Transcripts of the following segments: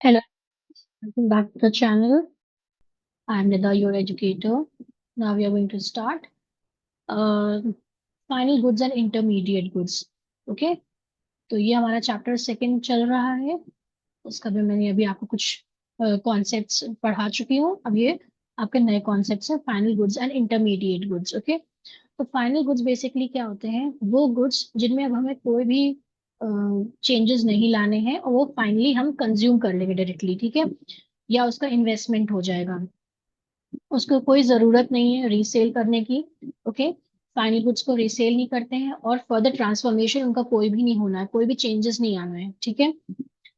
Hello, welcome back to the channel. I'm Nida, your educator. Now we are going to start uh, final goods and intermediate goods. Okay, तो ये हमारा chapter second चल रहा है। उसका भी मैंने अभी आपको कुछ कॉन्सेप्ट्स पढ़ा चुकी हूँ। अब ये आपके नए कॉन्सेप्ट्स हैं, final goods and intermediate goods. Okay, तो फाइनल गुड्स बेसिकली क्या होते हैं? वो गुड्स जिनमें अब हमें कोई भी चेंजेस नहीं लाने हैं और वो फाइनली हम कंज्यूम कर लेंगे डायरेक्टली, ठीक है, या उसका इन्वेस्टमेंट हो जाएगा। उसको कोई जरूरत नहीं है रीसेल करने की। ओके, फाइनल गुड्स को रीसेल नहीं करते हैं और फर्दर ट्रांसफॉर्मेशन उनका कोई भी नहीं होना है, कोई भी चेंजेस नहीं आना है, ठीक है।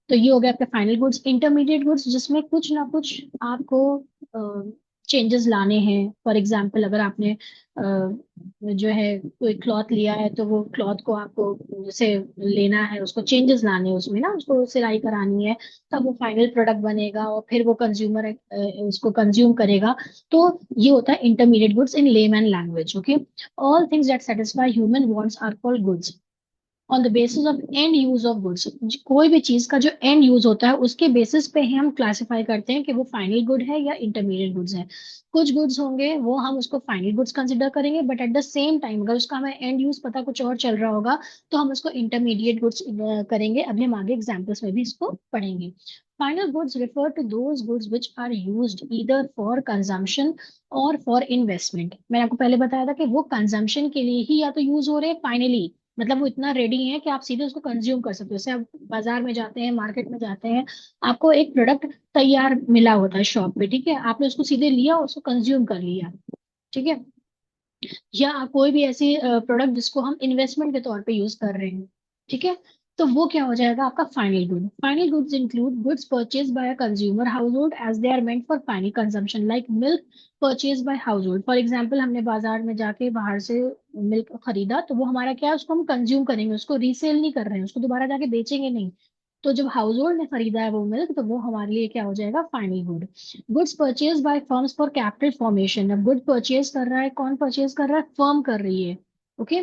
तो ये हो गया आपका फाइनल गुड्स। इंटरमीडिएट गुड्स जिसमें कुछ ना कुछ आपको चेंजेस लाने हैं। फॉर एग्जांपल, अगर आपने जो है कोई क्लॉथ लिया है तो वो क्लॉथ को आपको जैसे लेना है, उसको चेंजेस लाने हैं उसमें ना, उसको सिलाई करानी है, तब वो फाइनल प्रोडक्ट बनेगा और फिर वो कंज्यूमर उसको कंज्यूम करेगा। तो ये होता है intermediate goods in layman language. Okay, all things that satisfy human wants are called goods on the basis of end use of goods. कोई भी चीज का जो एंड यूज होता है उसके बेसिस पे ही हम क्लासिफाई करते हैं कि वो फाइनल गुड है या इंटरमीडिएट गुड्स है। कुछ गुड्स होंगे वो हम उसको फाइनल गुड्स कंसिडर करेंगे, but at the same time अगर उसका हमें एंड यूज पता कुछ और चल रहा होगा तो हम उसको इंटरमीडिएट गुड्स करेंगे। अभी हम आगे एग्जाम्पल्स में भी इसको पढ़ेंगे। Final goods refer to those goods which are used either for consumption और फॉर इन्वेस्टमेंट। मैंने आपको पहले बताया था कि वो कंजम्पशन के लिए ही या तो यूज हो रहे हैं फाइनली, मतलब वो इतना रेडी है कि आप सीधे उसको कंज्यूम कर सकते हो। जैसे आप बाजार में जाते हैं, मार्केट में जाते हैं, आपको एक प्रोडक्ट तैयार मिला होता है शॉप पे, ठीक है, आपने उसको सीधे लिया, उसको कंज्यूम कर लिया, ठीक है। या कोई भी ऐसी प्रोडक्ट जिसको हम इन्वेस्टमेंट के तौर पे यूज कर रहे हैं, ठीक है, तो वो क्या हो जाएगा आपका final good. Final goods include goods purchase by a consumer household as they are meant for final consumption, like milk purchase by household. For example, हमने बाजार में जाके बाहर से मिल्क खरीदा तो वो हमारा क्या है, उसको हम कंज्यूम करेंगे, उसको रीसेल नहीं कर रहे हैं, उसको दोबारा जाके बेचेंगे नहीं। तो जब हाउस होल्ड ने खरीदा है वो मिल्क, तो वो हमारे लिए क्या हो जाएगा, final good. Goods purchase bye firms for capital formation. अब गुड परचेज कर रहा है, कौन परचेज कर रहा है, फर्म कर रही है। ओके,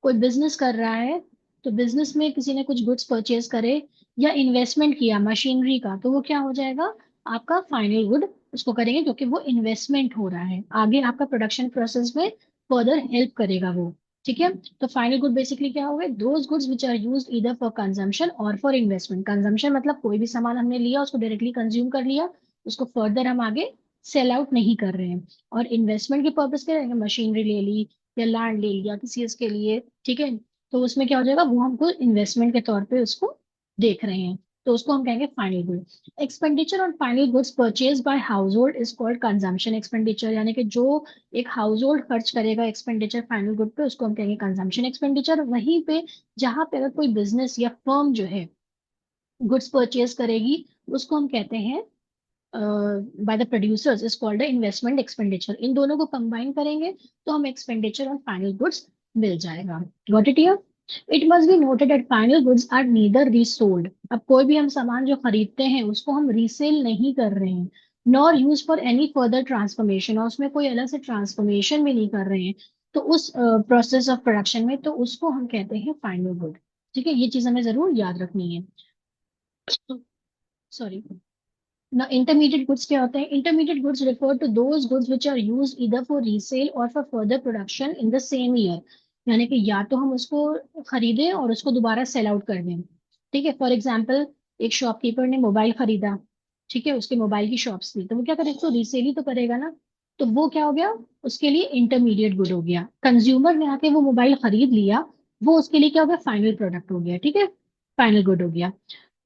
कोई बिजनेस कर रहा है, तो बिजनेस में किसी ने कुछ गुड्स परचेज करे या इन्वेस्टमेंट किया मशीनरी का, तो वो क्या हो जाएगा आपका फाइनल गुड। उसको करेंगे क्योंकि वो इन्वेस्टमेंट हो रहा है, आगे आपका प्रोडक्शन प्रोसेस में फर्दर हेल्प करेगा वो, ठीक है। तो फाइनल गुड बेसिकली क्या हो गए, those goods which are used either for consumption और फॉर इन्वेस्टमेंट। कंजम्पशन मतलब कोई भी सामान हमने लिया, उसको डायरेक्टली कंज्यूम कर लिया, उसको फर्दर हम आगे सेल आउट नहीं कर रहे हैं। और इन्वेस्टमेंट के पर्पज के रहेंगे, मशीनरी ले ली या लैंड ले लिया किसी इसके लिए, ठीक है, तो उसमें क्या हो जाएगा, वो हमको इन्वेस्टमेंट के तौर पे उसको देख रहे हैं, तो उसको हम कहेंगे final good. Expenditure on final goods purchase by house hold is called consumption expenditure, यानी कि जो एक हाउस होल्ड खर्च करेगा एक्सपेंडिचर फाइनल गुड पे, उसको हम कहेंगे कंजम्पशन एक्सपेंडिचर। वहीं पे जहां पे अगर कोई बिजनेस या फर्म जो है गुड्स परचेज करेगी, उसको हम कहते हैं by the producers is called investment expenditure. इन दोनों को कंबाइन करेंगे तो हम एक्सपेंडिचर ऑन फाइनल गुड्स मिल जाएगा। Got it here? It must be noted that final goods are neither resold. अब कोई भी हम सामान जो खरीदते हैं उसको हम रीसेल नहीं कर रहे हैं, nor use for any further transformation, और उसमें कोई अलग से ट्रांसफॉर्मेशन भी नहीं कर रहे हैं, तो उस प्रोसेस ऑफ प्रोडक्शन में, तो उसको हम कहते हैं फाइनल गुड। ठीक है, ये चीज हमें जरूर याद रखनी है। सॉरी। Now, intermediate goods क्या होते हैं? Intermediate goods refer to those goods which are used either for resale or for further production in the same year। यानी कि या तो हम उसको खरीदें और उसको दोबारा सेल आउट कर दें, ठीक है। फॉर एग्जाम्पल, एक शॉपकीपर ने मोबाइल खरीदा, ठीक है, उसके मोबाइल की शॉप्स थी, तो वो क्या करेगा, उसको रीसेल ही तो करेगा ना, तो वो क्या हो गया, उसके लिए इंटरमीडिएट गुड हो गया। कंज्यूमर ने आके वो मोबाइल खरीद लिया, वो उसके लिए क्या हो गया, फाइनल प्रोडक्ट हो गया, ठीक है, फाइनल गुड हो गया।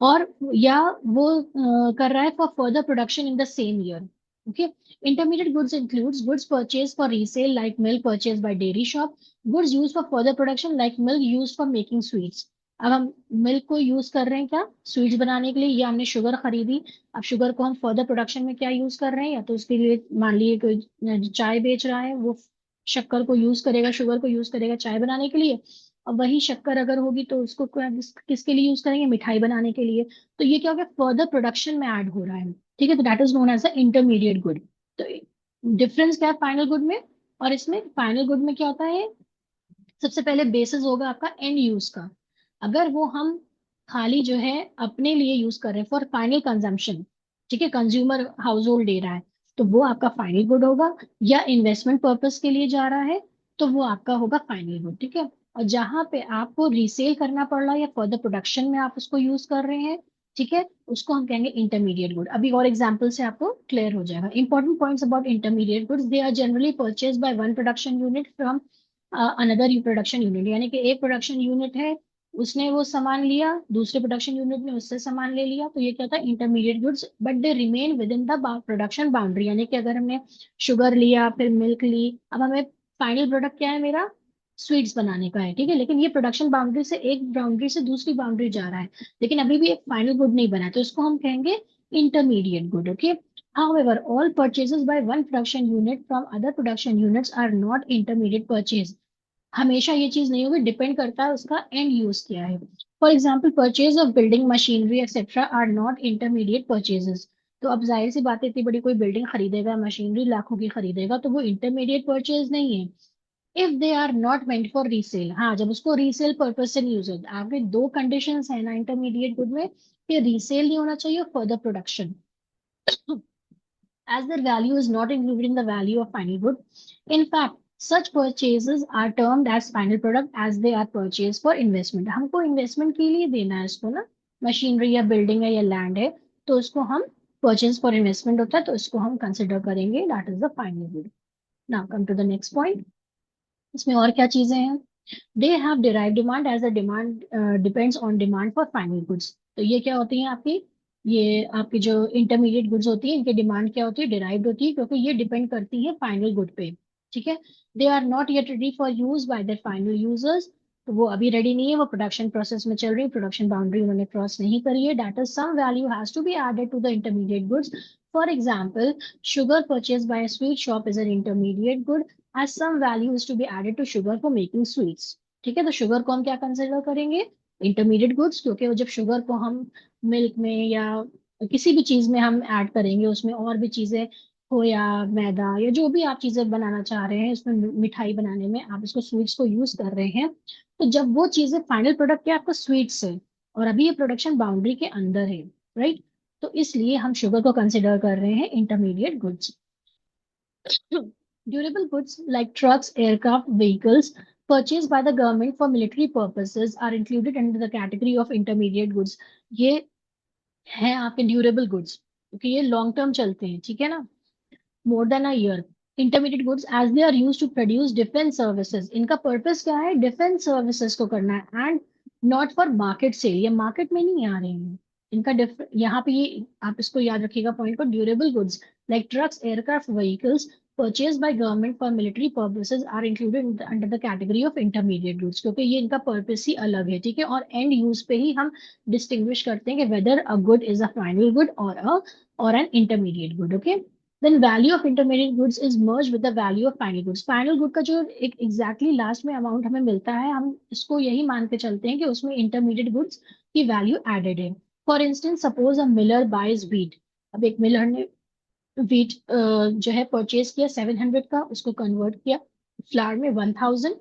और या वो कर रहा है for further production in the same year. Okay, intermediate goods includes goods purchase for resale like milk purchase bye dairy shop, goods use for further production like milk use for making sweets. अब हम milk को use कर रहे हैं क्या, sweets बनाने के लिए, या हमने शुगर खरीदी, अब शुगर को हम फर्दर प्रोडक्शन में क्या यूज कर रहे हैं, या तो उसके लिए मान लीजिए कोई चाय बेच रहा है, वो शक्कर को यूज करेगा, शुगर को यूज करेगा चाय बनाने के लिए। अब वही शक्कर अगर होगी तो उसको किसके लिए यूज करेंगे, मिठाई बनाने के लिए। तो ये क्या हो गया, फर्दर प्रोडक्शन में ऐड हो रहा है, ठीक है, तो that is known as the intermediate good. तो डिफरेंस क्या है फाइनल गुड में और इसमें? फाइनल गुड में क्या होता है, सबसे पहले बेसिस होगा आपका एंड यूज का। अगर वो हम, मान लीजिए, कोई बिजनेस कर रहे हैं, कोई फर्म कर रही है, ठीक है, तो वो क्या करेगी, वो खाली जो है अपने लिए यूज कर रहे हैं फॉर फाइनल कंजम्पशन, ठीक है, कंज्यूमर हाउस होल्ड ले रहा है, तो वो आपका फाइनल गुड होगा। या इन्वेस्टमेंट पर्पस के लिए जा रहा है तो वो आपका होगा फाइनल गुड, ठीक है। और जहां पे आपको रीसेल करना पड़ रहा है या फर्दर प्रोडक्शन में आप उसको यूज कर रहे हैं, ठीक है, उसको हम कहेंगे इंटरमीडिएट गुड। अभी और एग्जांपल से आपको क्लियर हो जाएगा। Important points about intermediate goods, they are generally purchase by one production unit from another production unit, यानी कि एक प्रोडक्शन यूनिट है, उसने वो सामान लिया, दूसरे प्रोडक्शन यूनिट ने उससे सामान ले लिया, तो ये क्या था, intermediate goods, but they remain within the production boundary. यानी कि अगर हमने शुगर लिया, फिर मिल्क ली, अब हमें फाइनल प्रोडक्ट क्या है मेरा, स्वीट्स बनाने का है, ठीक है, लेकिन ये प्रोडक्शन बाउंड्री से एक बाउंड्री से दूसरी बाउंड्री जा रहा है, लेकिन अभी भी एक फाइनल गुड नहीं बना है, तो इसको हम कहेंगे intermediate good, okay. However, all purchases by one production unit from other production units are not intermediate purchase। हमेशा ये चीज नहीं होगी, डिपेंड करता है उसका एंड यूज क्या है। For example, purchase of building machinery etcetera are not intermediate purchases. तो अब जाहिर सी बात है, इतनी बड़ी कोई बिल्डिंग खरीदेगा, मशीनरी लाखों की खरीदेगा, तो वो इंटरमीडिएट परचेज नहीं है if they are not meant for resale. हाँ, जब उसको रीसेल पर्पज से नहीं यूज होता। आपके दो कंडीशंस है ना इंटरमीडिएट गुड में, कि रीसेल नहीं होना चाहिए, further production, as their value is not included in the value of final good. In fact, such purchases are termed as final product as they are purchased for investment। हमको investment के लिए देना है इसको ना, मशीनरी या building है या लैंड है, तो उसको हम परचेज फॉर इन्वेस्टमेंट होता है, तो इसको हम कंसिडर करेंगे, that is the final good. Now come to the next point. इसमें और क्या चीजें हैं। They have derive demand as a demand depends on demand for final goods. तो ये क्या होती है आपकी, ये आपकी जो इंटरमीडिएट गुड्स होती है, इनकी डिमांड क्या होती है, डिराइव्ड होती है, क्योंकि ये डिपेंड करती है फाइनल गुड पे, ठीक है। They are not yet ready for use by their final users. तो वो अभी रेडी नहीं है, वो प्रोडक्शन प्रोसेस में चल रही है, प्रोडक्शन बाउंड्री उन्होंने क्रॉस नहीं करी है, that is some value has to be added to the intermediate goods. For example, sugar purchase by sweet shop is an intermediate good as some value is to be added to sugar for making sweets। ठीक है, तो sugar को हम क्या consider करेंगे, intermediate goods, क्योंकि वो जब शुगर को हम मिल्क में या किसी भी चीज में हम ऐड करेंगे, उसमें और भी चीजें, खोया, मैदा या जो भी आप चीजें बनाना चाह रहे हैं, उसमें मिठाई बनाने में आप इसको स्वीट्स को यूज कर रहे हैं, तो जब वो चीजें फाइनल प्रोडक्ट क्या आपका स्वीट्स है, और अभी ये प्रोडक्शन बाउंड्री के अंदर है, राइट, तो इसलिए हम शुगर को कंसिडर कर रहे हैं intermediate goods. Durable goods like trucks, aircraft, vehicles purchased by the government for military purposes are included under the category of intermediate goods। ये हैं आपके ड्यूरेबल गुड्स, क्योंकि ये लॉन्ग टर्म चलते हैं, ठीक है ना, more than a year. Intermediate goods as they are use to produce defence services, इनका पर्पस क्या है, डिफेंस सर्विसेज को करना है, and not for market sale, ये मार्केट में नहीं आ रहे हैं। इनका यहाँ पे ये आप इसको याद रखिएगा पॉइंट को, durable goods like trucks, aircraft, vehicles purchased by government for military purposes are included under the category of intermediate goods, क्योंकि ये इनका पर्पस ही अलग है, ठीक है, और एंड यूज पे ही हम डिस्टिंग्विश करते हैं कि whether a good is a final good और an intermediate good, okay. Then value of intermediate goods is merge with the value of final goods. Final good का जो एक एग्जैक्टली लास्ट में अमाउंट हमें मिलता है, हम इसको यही मान के चलते हैं कि उसमें इंटरमीडिएट गुड्स की वैल्यू एडेड है। For instance, suppose a miller buys wheat. अब एक मिलर ने व्हीट जो है परचेज किया 700 का, उसको कन्वर्ट किया फ्लावर में 1000,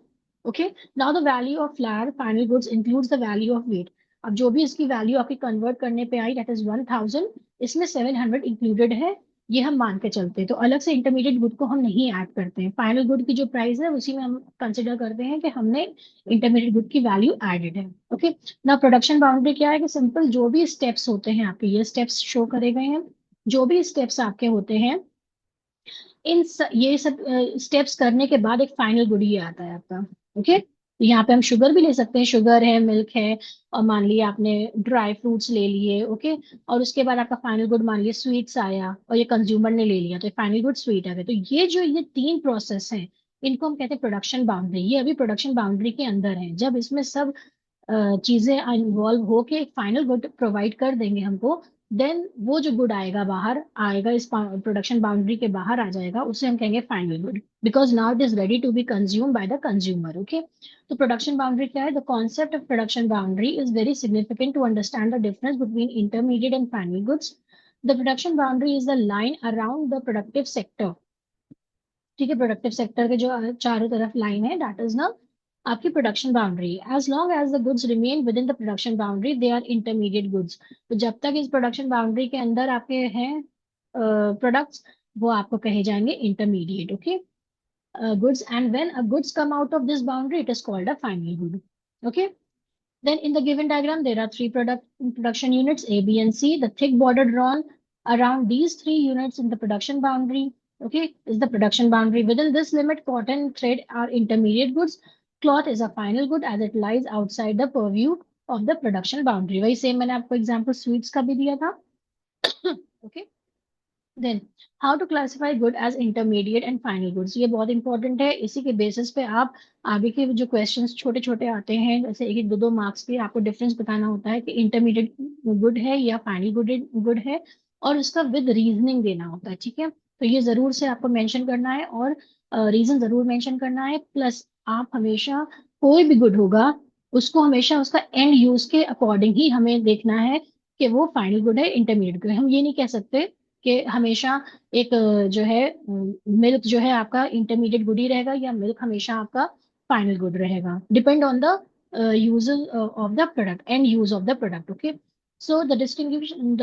okay. Now the value of flower final goods includes the value of wheat. अब जो भी इसकी वैल्यू आपकी कन्वर्ट करने पे आई, दैट इज 1000, इसमें 700 इंक्लूडेड है, ये हम मान के चलते हैं, तो अलग से इंटरमीडिएट गुड को हम नहीं ऐड करते हैं। फाइनल गुड की जो प्राइस है उसी में हम कंसिडर करते हैं कि हमने इंटरमीडिएट गुड की वैल्यू एडेड है, ओके। ना प्रोडक्शन बाउंड्री क्या है, कि सिंपल जो भी स्टेप्स होते हैं आपके, ये स्टेप्स शो करे गए हैं, जो भी स्टेप्स आपके होते हैं, ये सब स्टेप्स करने के बाद एक फाइनल गुड ये आता है आपका, ओके। तो यहाँ पे हम शुगर भी ले सकते हैं, शुगर है, मिल्क है, और मान लिया आपने ड्राई फ्रूट्स ले लिए, ओके, और उसके बाद आपका फाइनल गुड मान लिया स्वीट्स आया, और ये कंज्यूमर ने ले लिया, तो फाइनल गुड स्वीट आ गया। तो ये तीन प्रोसेस हैं, इनको हम कहते हैं प्रोडक्शन बाउंड्री। ये अभी प्रोडक्शन बाउंड्री के अंदर है, जब इसमें सब चीजें इन्वॉल्व होके एक फाइनल गुड प्रोवाइड कर देंगे हमको, देन वो जो गुड आएगा बाहर आएगा, इस प्रोडक्शन बाउंड्री के बाहर आ जाएगा, उसे हम कहेंगे final good, because now it is ready to be consume by the consumer, okay. तो प्रोडक्शन बाउंड्री क्या है, the concept of production boundary is very significant to understand the difference between intermediate and final goods. The production boundary is the line around the productive sector, ठीक है, productive sector के जो चारों तरफ line है, that is ना आपकी production boundary, as long as the goods remain within the production boundary they are intermediate goods. तो जब तक इस प्रोडक्शन बाउंड्री के अंदर आपके हैं प्रोडक्ट्स, वो आपको कहे जाएंगे intermediate. Okay, goods, and when a goods come out of this boundary it is called a final good. Okay, then in the given diagram there are three production units A, B and C. The thick border drawn around these three units in the production boundary, okay, is the production boundary. Within this limit cotton and thread are intermediate goods. Cloth is a final good as it lies outside the purview of the production boundary. वही same मैंने आपको example sweets का भी दिया था. Okay, then how to classify good as intermediate and final goods, ये बहुत important है। इसी के बेसिस पे आप आगे के जो क्वेश्चंस छोटे छोटे आते हैं, जैसे एक एक दो दो मार्क्स के, आपको डिफरेंस बताना होता है कि इंटरमीडिएट गुड है या फाइनल गुड है, और उसका विद रीजनिंग देना होता है। ठीक है, तो ये जरूर से आपको मेंशन करना है और रीजन जरूर मेंशन करना है। प्लस आप हमेशा कोई भी गुड होगा उसको हमेशा उसका एंड यूज के अकॉर्डिंग ही हमें देखना है कि वो फाइनल गुड है इंटरमीडिएट गुड है। हम ये नहीं कह सकते कि हमेशा एक जो है मिल्क जो है आपका इंटरमीडिएट गुड ही रहेगा या मिल्क हमेशा आपका फाइनल गुड रहेगा। Depend on the use of the product and use of the product. Okay, so the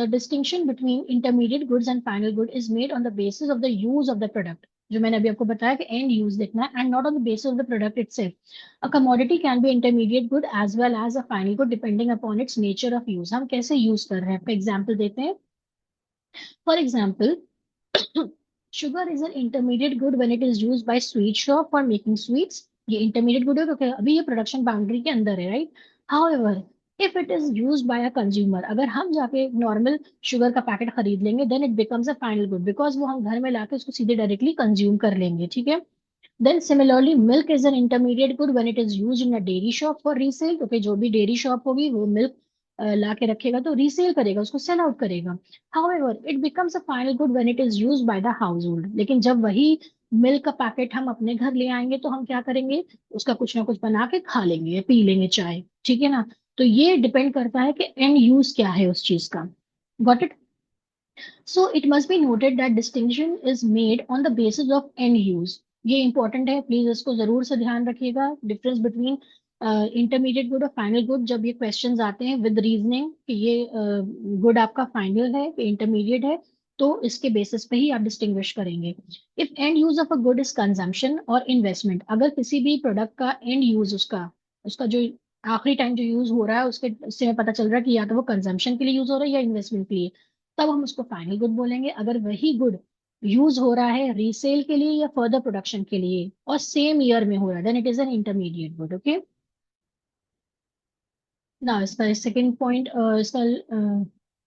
distinction between intermediate goods and final good is made on the basis of the use of the product, जो मैंने अभी आपको बताया कि and use देखना है, and not on the basis of the product itself. A commodity can be intermediate good as well as a final good depending upon its nature of use. हम कैसे यूज कर रहे हैं, आपका एग्जाम्पल देते हैं। For example, sugar is an intermediate good when it is used by sweet shop for making sweets. ये intermediate good है क्योंकि अभी ये production boundary के अंदर है, right? However, if it is used by a consumer, अगर हम जाके normal sugar का पैकेट खरीद लेंगे, then it becomes a final good because वो हम घर में लाके उसको सीधे directly consume कर लेंगे। ठीक है, then similarly milk is an intermediate good when it is used in a dairy shop for resale, क्योंकि जो भी डेयरी शॉप होगी वो मिल्क ला के रखेगा तो रीसेल करेगा, उसको सेल आउट करेगा। However, it becomes a final good when it is used by the household, लेकिन जब वही मिल्क का पैकेट हम अपने घर ले आएंगे तो हम क्या करेंगे, उसका कुछ ना कुछ बना के खा लेंगे या पी लेंगे चाय। ठीक है ना, तो ये डिपेंड करता है कि एंड यूज क्या है उस चीज का। Got it? So it must be noted that distinction is made on the basis of end use. ये इंपॉर्टेंट है, प्लीज इसको जरूर से ध्यान रखिएगा। डिफरेंस बिटवीन इंटरमीडिएट गुड और फाइनल गुड, जब ये क्वेश्चंस आते हैं विद रीजनिंग कि ये गुड आपका फाइनल है कि इंटरमीडिएट है, तो इसके बेसिस पे ही आप डिस्टिंग्विश करेंगे। If and use of a good is consumption और इन्वेस्टमेंट, अगर किसी भी प्रोडक्ट का एंड यूज उसका उसका जो आखिरी टाइम जो यूज हो रहा है उसके उससे हमें पता चल रहा है कि या तो वो कंजम्पशन के लिए यूज हो रहा है या इन्वेस्टमेंट के लिए, तब हम उसको फाइनल गुड बोलेंगे। अगर वही गुड यूज हो रहा है रीसेल के लिए या फर्दर प्रोडक्शन के लिए और सेम ईयर में हो रहा है, then it is an intermediate good. Okay, ना इसका सेकंड पॉइंट, इसका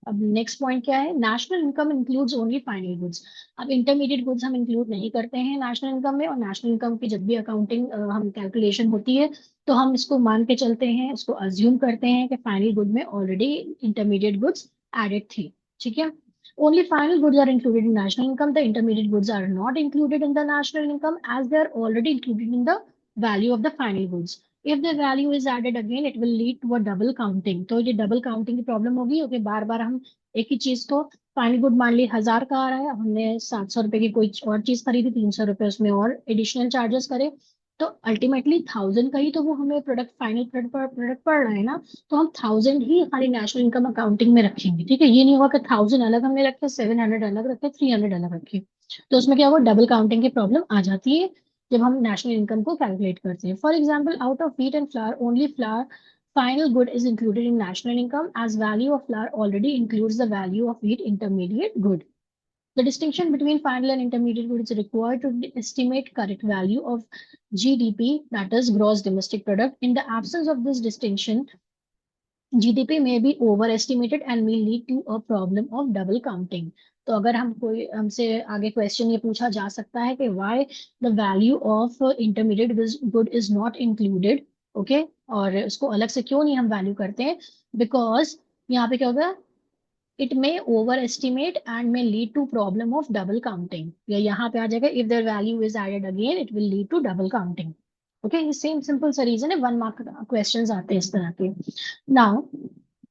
अब नेक्स्ट पॉइंट क्या है, national income includes only final goods. अब इंटरमीडिएट गुड्स हम इंक्लूड नहीं करते हैं नेशनल इनकम में, और नेशनल इनकम की जब भी अकाउंटिंग हम कैलकुलेशन होती है तो हम इसको मान के चलते हैं, इसको अज्यूम करते हैं कि फाइनल गुड में ऑलरेडी इंटरमीडिएट गुड्स एडेड थी। ठीक है, only final goods are included in national income. The intermediate goods are not included in the national income as they are already included in the value of the final goods. If the value is added again, it will lead to a double counting. तो ये double counting की problem होगी क्योंकि बार बार हम एक ही चीज को, final good मान ली 1000 का आ रहा है, अब हमने 700 रुपए की कोई और चीज खरीदी, 300 रुपए उसमें और एडिशनल चार्जेस करे, तो अल्टीमेटली 1000 का ही तो वो हमें प्रोडक्ट फाइनल प्रोडक्ट पड़ रहा है ना। तो हम 1000 ही हमारी नेशनल इनकम अकाउंटिंग में रखेंगे। ठीक है, ये नहीं होगा कि 1000 अलग हमने रखे, 700 अलग रखे, 300 अलग रखे, तो उसमें क्या होगा, डबल काउंटिंग की प्रॉब्लम आ जाती है जब हम नेशनल इनकम को कैलकुलेट करते हैं। For example, out of wheat and flower only flower final good is included in national income as value of flour already includes the value of wheat intermediate good. The distinction between final and intermediate good is required to estimate correct value of GDP, that is gross domestic product. In the absence of this distinction, GDP may be overestimated and may lead to a problem of double counting. तो अगर हम कोई हमसे आगे question ये पूछा जा सकता है कि why the value of intermediate good is not included, okay, और उसको अलग से क्यों नहीं हम वैल्यू करते हैं, बिकॉज यहाँ पे क्या होगा, it may over estimate and may lead to problem of double counting, या यहाँ पे आ जाएगा if their value is added again it will lead to double counting. Okay, ये सेम सिंपल सा रीजन है, 1 मार्क क्वेश्चंस आते हैं इस तरह के। Now,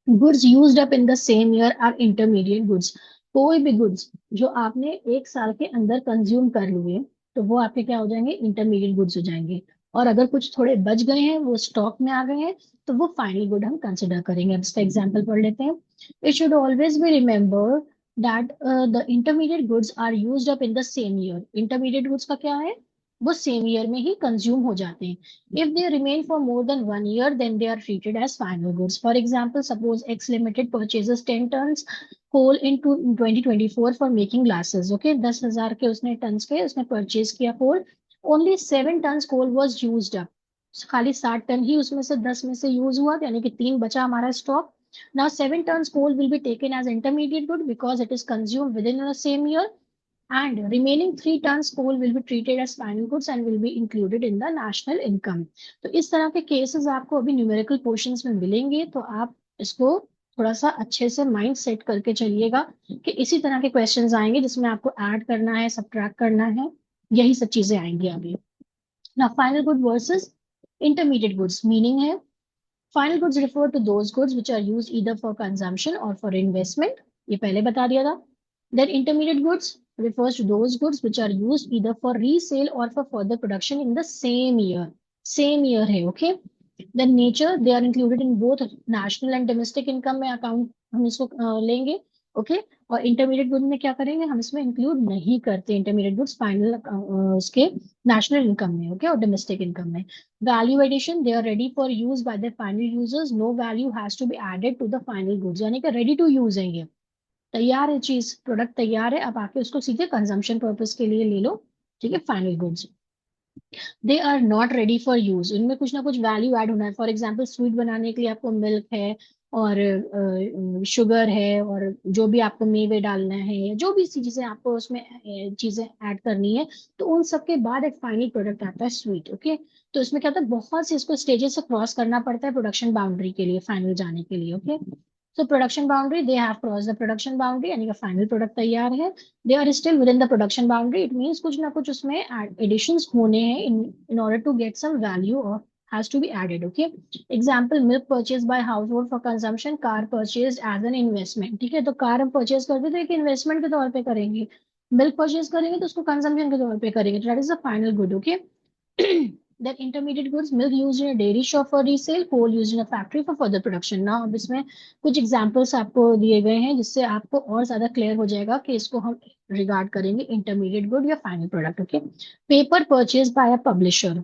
goods used up in the same year are intermediate goods. कोई भी गुड्स जो आपने एक साल के अंदर कंज्यूम कर लिए तो वो आपके क्या हो जाएंगे, इंटरमीडिएट गुड्स हो जाएंगे। और अगर कुछ थोड़े बच गए हैं, वो स्टॉक में आ गए हैं, तो वो फाइनल गुड हम कंसिडर करेंगे। अब इसका एग्जांपल पढ़ लेते हैं। It should always be remember that the intermediate goods are used up in the same year. Intermediate goods का क्या है, वो सेम ईयर में ही कंज्यूम हो जाते हैं। If they remain for more than 1 year, then they are treated as final goods. For example, suppose X limited purchases 10 tons coal in 2024 for making glasses. Okay, 10,000 के उसने टन्स के उसने purchase किया coal. Only 7 tons coal was use up. खाली 60 ton ही उसमें से 10 में से यूज हुआ, यानी कि 3 बचा हमारा stock. Now 7 tons coal will be taken as intermediate good because it is consumed within the same year, and remaining 3 tons coal will be treated as final goods and will be included in the national income. तो इस तरह के cases आपको अभी numerical portions में मिलेंगे, तो आप इसको थोड़ा सा अच्छे से माइंड सेट करके चलिएगा कि इसी तरह के क्वेश्चंस आएंगे जिसमें आपको ऐड करना है, सब्ट्रैक्ट करना है, यही सब चीजें आएंगी आगे। ना final good versus intermediate goods meaning है, final goods refer to those goods which are used either for consumption और फॉर इन्वेस्टमेंट, ये पहले बता दिया था। Then intermediate goods refers to those goods which are used either for resale or for further production in the same year. Same year है, okay? The nature, they are included in both national and domestic income में account हम इसको लेंगे, okay? और intermediate good में क्या करेंगे, हम इसमें इंक्लूड नहीं करते इंटरमीडिएट गुड्स फाइनल उसके नेशनल इनकम में, ओके? और डोमेस्टिक इनकम में। Value addition, they are ready for use by the final users, no value has to be added to the final goods, यानी कि रेडी टू यूज है, ये तैयार है चीज, प्रोडक्ट तैयार है, अब आके उसको सीधे कंजम्पशन पर्पज के लिए ले लो, ठीक है? Final goods, they are not ready for use, उनमें कुछ ना कुछ वैल्यू ऐड होना है। फॉर एग्जाम्पल, स्वीट बनाने के लिए आपको मिल्क है और शुगर है और जो भी आपको मेवे डालना है, या जो भी चीजें आपको उसमें चीजें ऐड करनी है, तो उन सबके बाद एक फाइनल प्रोडक्ट आता है स्वीट, ओके? तो इसमें क्या होता है, बहुत से इसको स्टेजेस से क्रॉस करना पड़ता है प्रोडक्शन बाउंड्री के लिए, फाइनल जाने के लिए, okay? So production boundary, they have crossed the production boundary, यानी कि फाइनल प्रोडक्ट तैयार है। They are still within the production boundary. It means कुछ ना कुछ उसमें additions होने हैं in order to get some value or has to be added. Okay. Example, milk purchased by household for consumption, car purchased as an investment. ठीक है, तो car हम परचेज करते तो एक इन्वेस्टमेंट के तौर पे करेंगे, मिल्क परचेज करेंगे तो उसको कंजम्पशन के तौर पे करेंगे, that is the final good, okay? Then intermediate goods, milk used in a dairy shop for resale, coal used in a factory for further production. Now अब इसमें कुछ एग्जांपल्स आपको दिए गए हैं जिससे आपको और ज्यादा क्लियर हो जाएगा कि इसको हम रिगार्ड करेंगे इंटरमीडिएट गुड या final product, okay? Paper purchase by a publisher,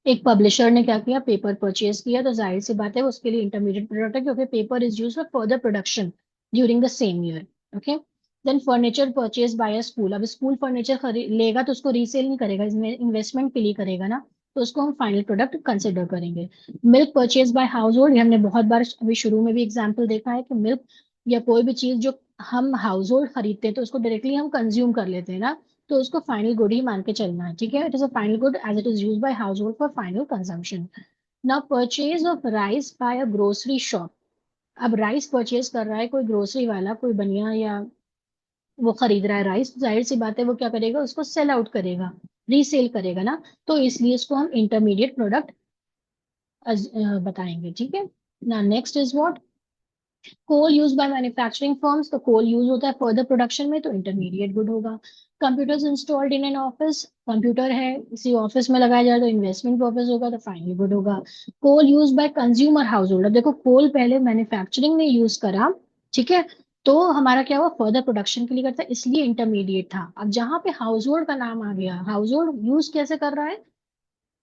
एक पब्लिशर ने क्या किया, पेपर परचेज किया, तो जाहिर सी बात है उसके लिए इंटरमीडिएट प्रोडक्ट है, क्योंकि paper is use for further production during the same year, okay? Then furniture purchase by a school, अब स्कूल फर्नीचर खरीद लेगा तो उसको रीसेल नहीं करेगा, इसमें इन्वेस्टमेंट के लिए करेगा ना, तो उसको हम फाइनल प्रोडक्ट कंसिडर करेंगे। Milk purchase by house hold, हमने बहुत बार अभी शुरू में भी एग्जाम्पल देखा है कि मिल्क या कोई भी चीज जो हम हाउस होल्ड खरीदते हैं तो उसको डायरेक्टली हम कंज्यूम कर लेते हैं ना, तो उसको फाइनल गुड ही मान के चलना है, ठीक है? It is a final good as it is used by household for final consumption. Now purchase of rice by a grocery shop, अब राइस परचेज कर रहा है कोई ग्रोसरी वाला, कोई बनिया या वो खरीद रहा है राइस, जाहिर सी बात है वो क्या करेगा, उसको सेल आउट करेगा, रीसेल करेगा ना, तो इसलिए इसको हम इंटरमीडिएट प्रोडक्ट बताएंगे, ठीक है? ना next is what, coal use by manufacturing firms, तो कोल यूज होता है फर्दर प्रोडक्शन में, तो इंटरमीडिएट गुड होगा। Computers installed in an office, computer है किसी ऑफिस में लगाया जाए तो इन्वेस्टमेंट पर्पस होगा, तो फाइनली गुड होगा। Coal use by consumer household, देखो कोल पहले मैन्युफैक्चरिंग में यूज करा, ठीक है? तो हमारा क्या हुआ, फर्दर प्रोडक्शन के लिए करता है, इसलिए इंटरमीडिएट था। अब जहां पे हाउस होल्ड का नाम आ गया, हाउस होल्ड यूज कैसे कर रहा है,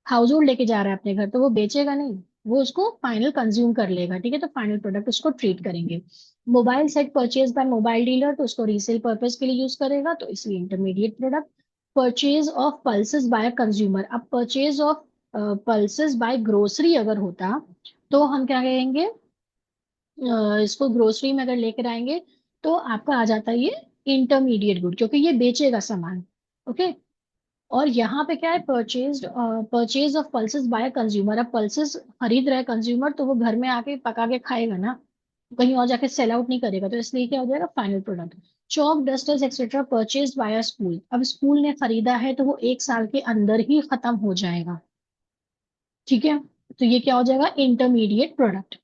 हाउस होल्ड लेके जा रहा है अपने घर, तो वो बेचेगा नहीं, वो उसको फाइनल कंज्यूम कर लेगा, ठीक है? तो फाइनल प्रोडक्ट उसको ट्रीट करेंगे। Mobile set purchase by mobile dealer, तो उसको रीसेल पर्पज के लिए यूज करेगा, तो इसलिए intermediate product. Purchase of pulses by consumer, अब purchase of pulses by grocery अगर होता तो हम क्या कहेंगे, इसको ग्रोसरी में अगर लेकर आएंगे तो आपका आ जाता है ये इंटरमीडिएट गुड, क्योंकि ये बेचेगा सामान, ओके? और यहाँ पे क्या है, purchase of pulses by consumer, अब पल्सेस खरीद रहा है कंज्यूमर तो वो घर में आके पका के खाएगा ना, कहीं और जाके सेल आउट नहीं करेगा, तो इसलिए क्या हो जाएगा, final product. Chowk dusters etcetera purchase by school, अब स्कूल ने खरीदा है तो वो 1 साल के अंदर ही खत्म हो जाएगा, ठीक है? तो ये क्या हो जाएगा, intermediate product.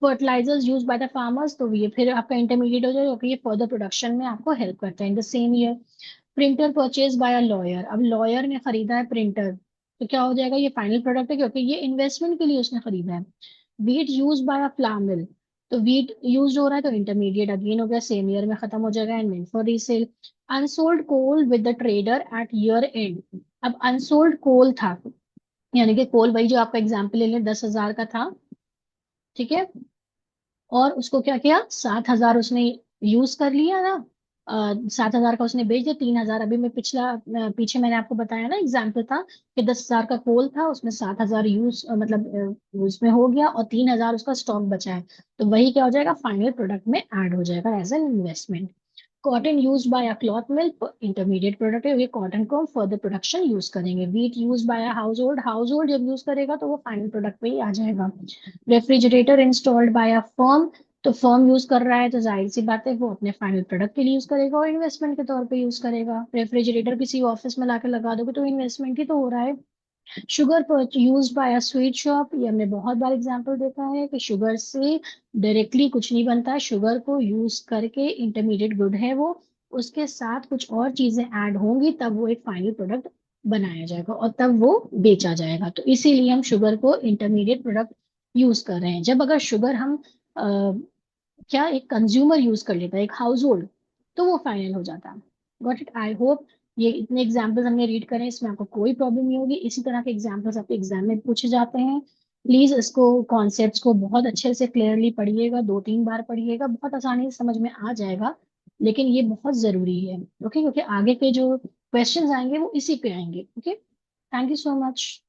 Fertilisers use by the farmers, तो ये फिर आपका इंटरमीडिएट हो जाएगा क्योंकि ये फर्दर प्रोडक्शन में आपको हेल्प करता है इन the same year. Printer purchase by a lawyer, अब लॉयर ने खरीदा है प्रिंटर, तो क्या हो जाएगा, ये फाइनल प्रोडक्ट है क्योंकि ये इन्वेस्टमेंट के लिए उसने खरीदा है। Wheat use by a flour mill, तो वीट यूज हो रहा है तो इंटरमीडिएट अगेन हो गया, सेम ईयर में खत्म हो जाएगा and meant for resale. Unsold coal with the trader at year end. अब अनसोल्ड कोल था, यानी कि कोल वही जो आपका एग्जाम्पल ले लें 10,000 का था, ठीक है, और उसको क्या किया, 7,000 उसने यूज कर लिया ना, 7,000 का उसने बेच दिया, 3,000 अभी मैं पीछे मैंने आपको बताया ना एग्जाम्पल था कि 10,000 का कोल था, उसमें 7,000 यूज मतलब उसमें हो गया और 3,000 उसका स्टॉक बचा है, तो वही क्या हो जाएगा, फाइनल प्रोडक्ट में ऐड हो जाएगा as an investment. Cotton use by a cloth mill, intermediate product है, ये कॉटन को हम फर्दर प्रोडक्शन यूज करेंगे। Wheat use by a household, household जब यूज करेगा तो वो फाइनल प्रोडक्ट पे ही आ जाएगा। Refrigerator installed by a firm, तो फर्म यूज कर रहा है तो जाहिर सी बात है वो अपने फाइनल प्रोडक्ट के लिए यूज करेगा और इन्वेस्टमेंट के तौर पे यूज करेगा। रेफ्रिजरेटर किसी ऑफिस में लाके लगा दोगे तो इन्वेस्टमेंट ही तो हो रहा है। Sugar use by a sweet shop, ये हमने बहुत बार एग्जांपल देखा है कि शुगर से डायरेक्टली कुछ नहीं बनता है, शुगर को यूज करके इंटरमीडिएट गुड है वो, उसके साथ कुछ और चीजें ऐड होंगी तब वो एक फाइनल प्रोडक्ट बनाया जाएगा और तब वो बेचा जाएगा, तो इसीलिए हम शुगर को इंटरमीडिएट प्रोडक्ट यूज कर रहे हैं। जब अगर शुगर हम क्या एक कंज्यूमर यूज कर लेता है, एक हाउस होल्ड, तो वो फाइनल हो जाता है। गॉट इट, आई होप ये इतने एग्जाम्पल्स हमने रीड करें इसमें आपको कोई प्रॉब्लम नहीं होगी। इसी तरह के एग्जाम्पल्स आपके एग्जाम में पूछे जाते हैं। प्लीज इसको कॉन्सेप्ट्स को बहुत अच्छे से क्लियरली पढ़िएगा, 2-3 बार पढ़िएगा, बहुत आसानी से समझ में आ जाएगा। लेकिन ये बहुत जरूरी है, ओके, क्योंकि आगे के जो क्वेश्चंस आएंगे वो इसी पे आएंगे। Okay, thank you so much.